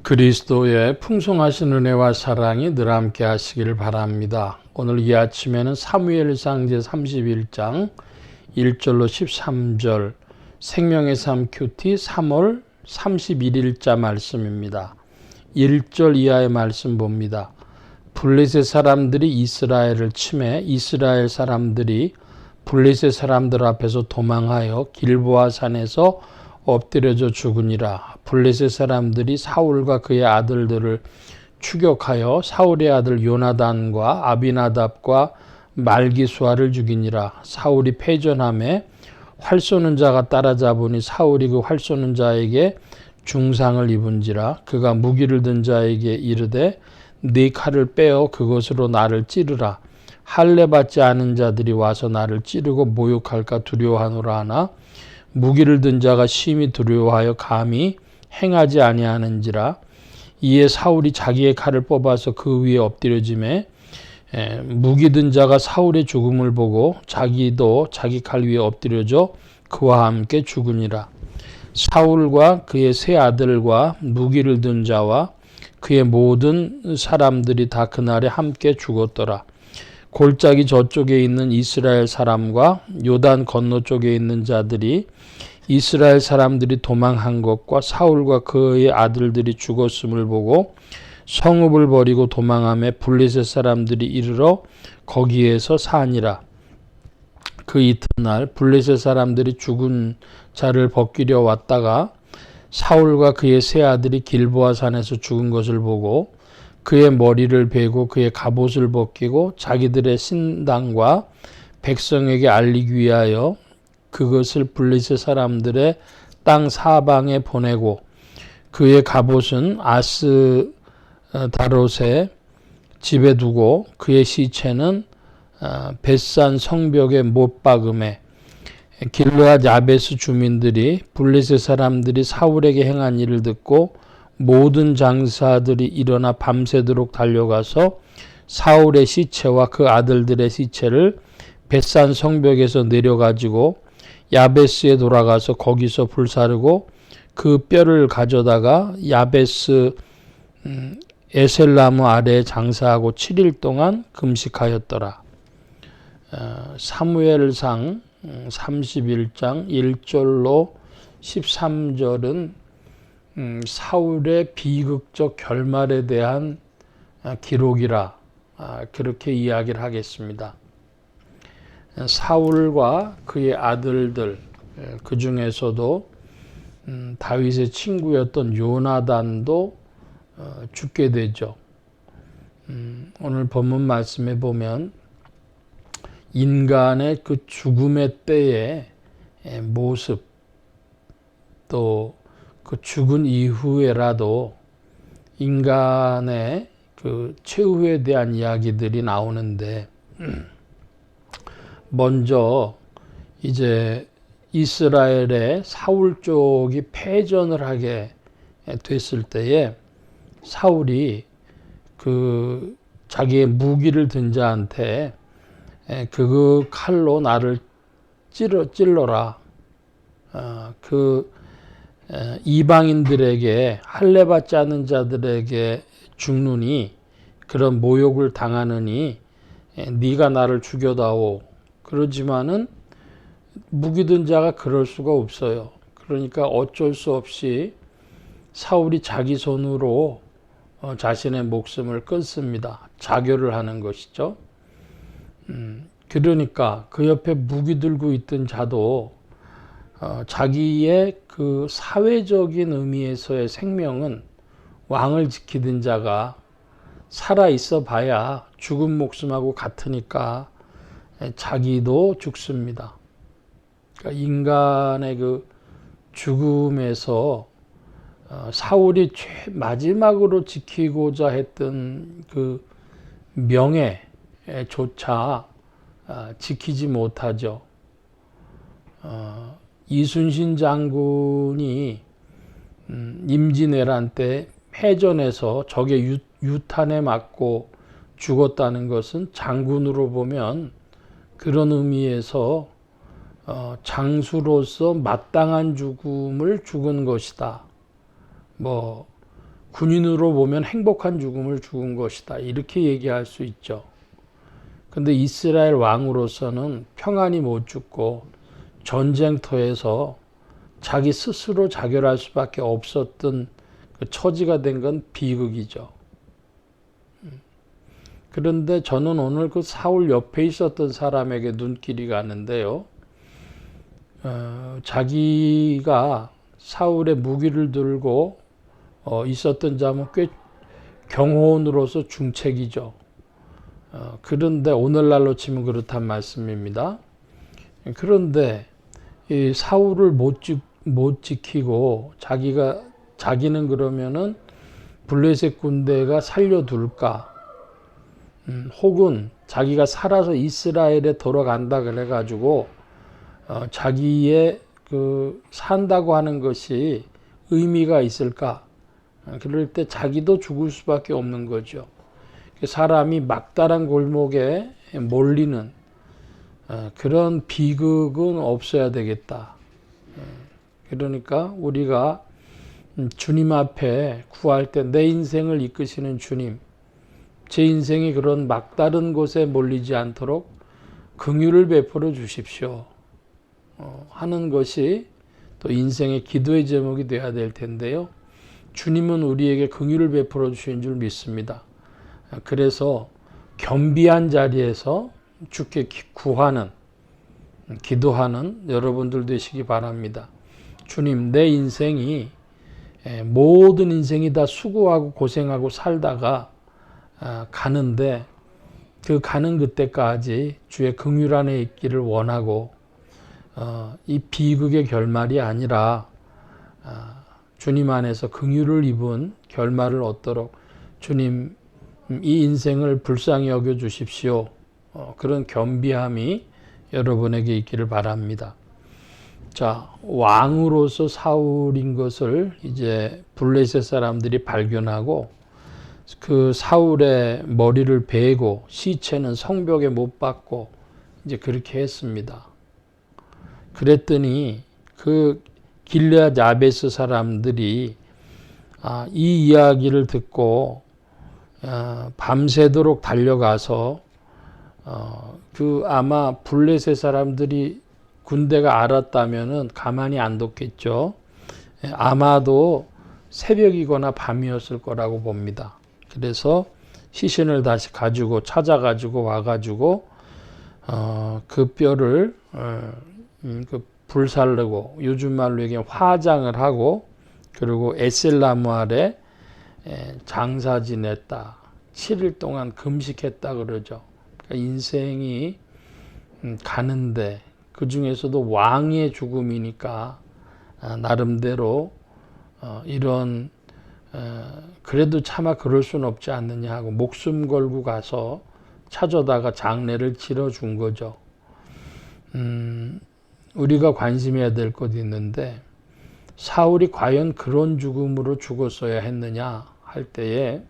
그리스도의 풍성하신 은혜와 사랑이 늘 함께 하시길 바랍니다. 오늘 이 아침에는 사무엘상 제31장 1절로 13절 생명의 삶 큐티 3월 31일자 말씀입니다. 1절 이하의 말씀 봅니다. 블레셋 사람들이 이스라엘을 침해 이스라엘 사람들이 블레셋 사람들 앞에서 도망하여 길보아 산에서 엎드려져 죽으니라. 블레셋 사람들이 사울과 그의 아들들을 추격하여 사울의 아들 요나단과 아비나답과 말기수아를 죽이니라. 사울이 패전함에 활 쏘는 자가 따라잡으니 사울이 그 활 쏘는 자에게 중상을 입은지라. 그가 무기를 든 자에게 이르되 네 칼을 빼어 그것으로 나를 찌르라. 할례 받지 않은 자들이 와서 나를 찌르고 모욕할까 두려워하노라 하나 무기를 든 자가 심히 두려워하여 감히 행하지 아니하는지라. 이에 사울이 자기의 칼을 뽑아서 그 위에 엎드려지매 무기 든 자가 사울의 죽음을 보고 자기도 자기 칼 위에 엎드려져 그와 함께 죽으니라. 사울과 그의 세 아들과 무기를 든 자와 그의 모든 사람들이 다 그날에 함께 죽었더라. 골짜기 저쪽에 있는 이스라엘 사람과 요단 건너 쪽에 있는 자들이 이스라엘 사람들이 도망한 것과 사울과 그의 아들들이 죽었음을 보고 성읍을 버리고 도망하며 블레셋 사람들이 이르러 거기에서 사니라. 그 이튿날 블레셋 사람들이 죽은 자를 벗기려 왔다가 사울과 그의 세 아들이 길보아 산에서 죽은 것을 보고 그의 머리를 베고 그의 갑옷을 벗기고 자기들의 신당과 백성에게 알리기 위하여 그것을 블레셋 사람들의 땅 사방에 보내고 그의 갑옷은 아스다롯의 집에 두고 그의 시체는 벳산 성벽에 못 박음에 길르앗 야베스 주민들이 블레셋 사람들이 사울에게 행한 일을 듣고 모든 장사들이 일어나 밤새도록 달려가서 사울의 시체와 그 아들들의 시체를 벳산 성벽에서 내려가지고 야베스에 돌아가서 거기서 불사르고 그 뼈를 가져다가 야베스 에셀나무 아래에 장사하고 7일 동안 금식하였더라. 사무엘상 31장 1절로 13절은 사울의 비극적 결말에 대한 기록이라 그렇게 이야기를 하겠습니다. 사울과 그의 아들들 그 중에서도 다윗의 친구였던 요나단도 죽게 되죠. 오늘 본문 말씀에 보면 인간의 그 죽음의 때의 모습 또 그 죽은 이후에라도 인간의 그 최후에 대한 이야기들이 나오는데 먼저 이제 이스라엘의 사울 쪽이 패전을 하게 됐을 때에 사울이 그 자기의 무기를 든 자한테 그 칼로 나를 찔러라. 그 이방인들에게 할례 받지 않는 자들에게 죽느니 그런 모욕을 당하느니 네가 나를 죽여다오. 그러지만은 무기 든 자가 그럴 수가 없어요. 그러니까 어쩔 수 없이 사울이 자기 손으로 자신의 목숨을 끊습니다. 자교를 하는 것이죠. 그러니까 그 옆에 무기 들고 있던 자도 자기의 그 사회적인 의미에서의 생명은 왕을 지키던 자가 살아 있어 봐야 죽은 목숨하고 같으니까 자기도 죽습니다. 그러니까 인간의 그 죽음에서 사울이 마지막으로 지키고자 했던 그 명예조차 지키지 못하죠. 이순신 장군이 임진왜란 때 패전에서 적의 유탄에 맞고 죽었다는 것은 장군으로 보면 그런 의미에서 장수로서 마땅한 죽음을 죽은 것이다. 군인으로 보면 행복한 죽음을 죽은 것이다. 이렇게 얘기할 수 있죠. 근데 이스라엘 왕으로서는 평안히 못 죽고 전쟁터에서 자기 스스로 자결할 수밖에 없었던 그 처지가 된 건 비극이죠. 그런데 저는 오늘 그 사울 옆에 있었던 사람에게 눈길이 가는데요. 자기가 사울의 무기를 들고 있었던 자면 꽤 경호원으로서 중책이죠. 그런데 오늘날로 치면 그렇단 말씀입니다. 그런데 이 사울을 못 지키고 자기는 그러면은 블레셋 군대가 살려둘까? 혹은 자기가 살아서 이스라엘에 돌아간다 그래가지고 자기의 그 산다고 하는 것이 의미가 있을까? 그럴 때 자기도 죽을 수밖에 없는 거죠. 사람이 막다른 골목에 몰리는 그런 비극은 없어야 되겠다. 그러니까 우리가 주님 앞에 구할 때 내 인생을 이끄시는 주님, 제 인생이 그런 막다른 곳에 몰리지 않도록 긍휼을 베풀어 주십시오 하는 것이 또 인생의 기도의 제목이 되어야 될 텐데요. 주님은 우리에게 긍휼을 베풀어 주신 줄 믿습니다. 그래서 겸비한 자리에서 주께 구하는, 기도하는 여러분들 되시기 바랍니다. 주님, 내 인생이 모든 인생이 다 수고하고 고생하고 살다가 가는데 그 가는 그때까지 주의 긍휼 안에 있기를 원하고 이 비극의 결말이 아니라 주님 안에서 긍휼을 입은 결말을 얻도록 주님 이 인생을 불쌍히 여겨 주십시오. 그런 겸비함이 여러분에게 있기를 바랍니다. 자, 왕으로서 사울인 것을 이제 블레셋 사람들이 발견하고 그 사울의 머리를 베고 시체는 성벽에 못 박고 이제 그렇게 했습니다. 그랬더니 그 길르앗 야베스 사람들이 이 이야기를 듣고 밤새도록 달려가서 그 아마 블레셋 사람들이 군대가 알았다면은 가만히 안 뒀겠죠. 아마도 새벽이거나 밤이었을 거라고 봅니다. 그래서 시신을 다시 찾아가지고 와가지고 그 뼈를 그 불살르고 요즘 말로 얘기하면 화장을 하고 그리고 에셀나무 아래 장사 지냈다. 7일 동안 금식했다 그러죠. 그러니까 인생이 가는데 그 중에서도 왕의 죽음이니까 나름대로 이런 그래도 차마 그럴 수는 없지 않느냐 하고 목숨 걸고 가서 찾아다가 장례를 치러준 거죠. 우리가 관심해야 될 것이 있는데 사울이 과연 그런 죽음으로 죽었어야 했느냐 할 때에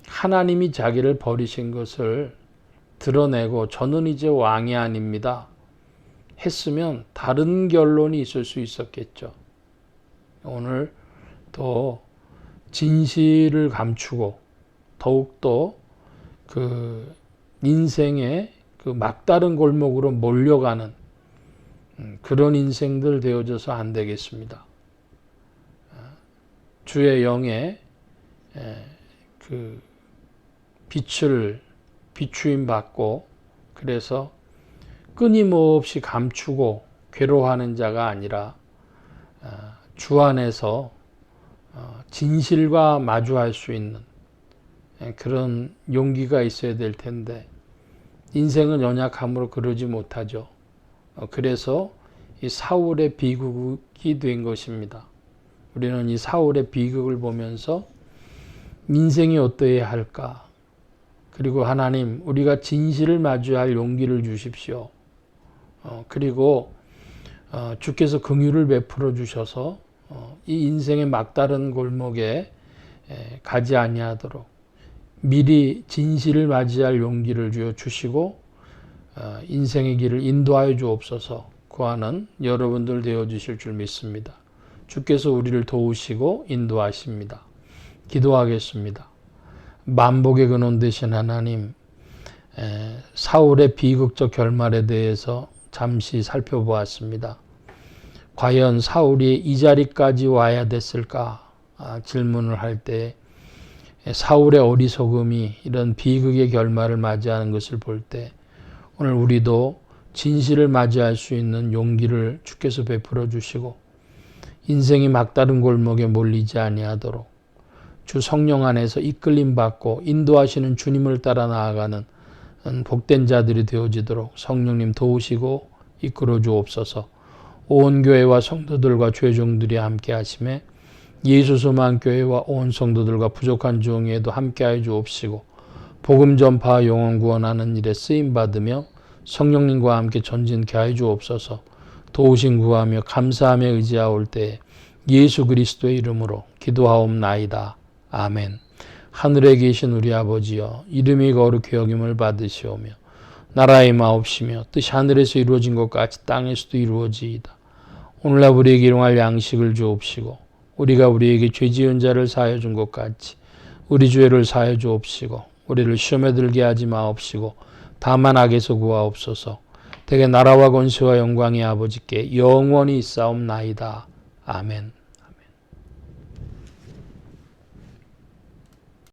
하나님이 자기를 버리신 것을 드러내고 저는 이제 왕이 아닙니다 했으면 다른 결론이 있을 수 있었겠죠. 오늘 또 진실을 감추고 더욱더 그 인생의 그 막다른 골목으로 몰려가는 그런 인생들 되어져서 안 되겠습니다. 주의 영에 그 빛을 비추임 받고 그래서 끊임없이 감추고 괴로워하는 자가 아니라 주 안에서 진실과 마주할 수 있는 그런 용기가 있어야 될 텐데 인생은 연약함으로 그러지 못하죠. 그래서 이 사울의 비극이 된 것입니다. 우리는 이 사울의 비극을 보면서 인생이 어떠해야 할까? 그리고 하나님, 우리가 진실을 마주할 용기를 주십시오. 그리고 주께서 긍휼을 베풀어 주셔서 이 인생의 막다른 골목에 가지 아니하도록 미리 진실을 맞이할 용기를 주시고 인생의 길을 인도하여 주옵소서 구하는 여러분들 되어 주실 줄 믿습니다. 주께서 우리를 도우시고 인도하십니다. 기도하겠습니다. 만복의 근원 되신 하나님, 사울의 비극적 결말에 대해서 잠시 살펴보았습니다. 과연 사울이 이 자리까지 와야 됐을까 질문을 할 때 사울의 어리석음이 이런 비극의 결말을 맞이하는 것을 볼 때 오늘 우리도 진실을 맞이할 수 있는 용기를 주께서 베풀어 주시고 인생이 막다른 골목에 몰리지 아니하도록 주 성령 안에서 이끌림 받고 인도하시는 주님을 따라 나아가는 복된 자들이 되어지도록 성령님 도우시고 이끌어 주옵소서. 온 교회와 성도들과 죄종들이 함께 하심에 예수 소망 교회와 온 성도들과 부족한 종에도 함께하여 주옵시고 복음 전파 영혼 구원하는 일에 쓰임 받으며 성령님과 함께 전진케 하여 주옵소서. 도우신 구하며 감사하며 의지하올 때에 예수 그리스도의 이름으로 기도하옵나이다. 아멘. 하늘에 계신 우리 아버지여, 이름이 거룩히 여김을 받으시오며 나라의 마옵시며 뜻이 하늘에서 이루어진 것 같이 땅에서도 이루어지이다. 오늘날 우리에게 일용할 양식을 주옵시고 우리가 우리에게 죄 지은 자를 사하여 준 것 같이 우리 죄를 사하여 주옵시고 우리를 시험에 들게 하지 마옵시고 다만 악에서 구하옵소서. 대개 나라와 권세와 영광의 아버지께 영원히 있사옵나이다. 아멘.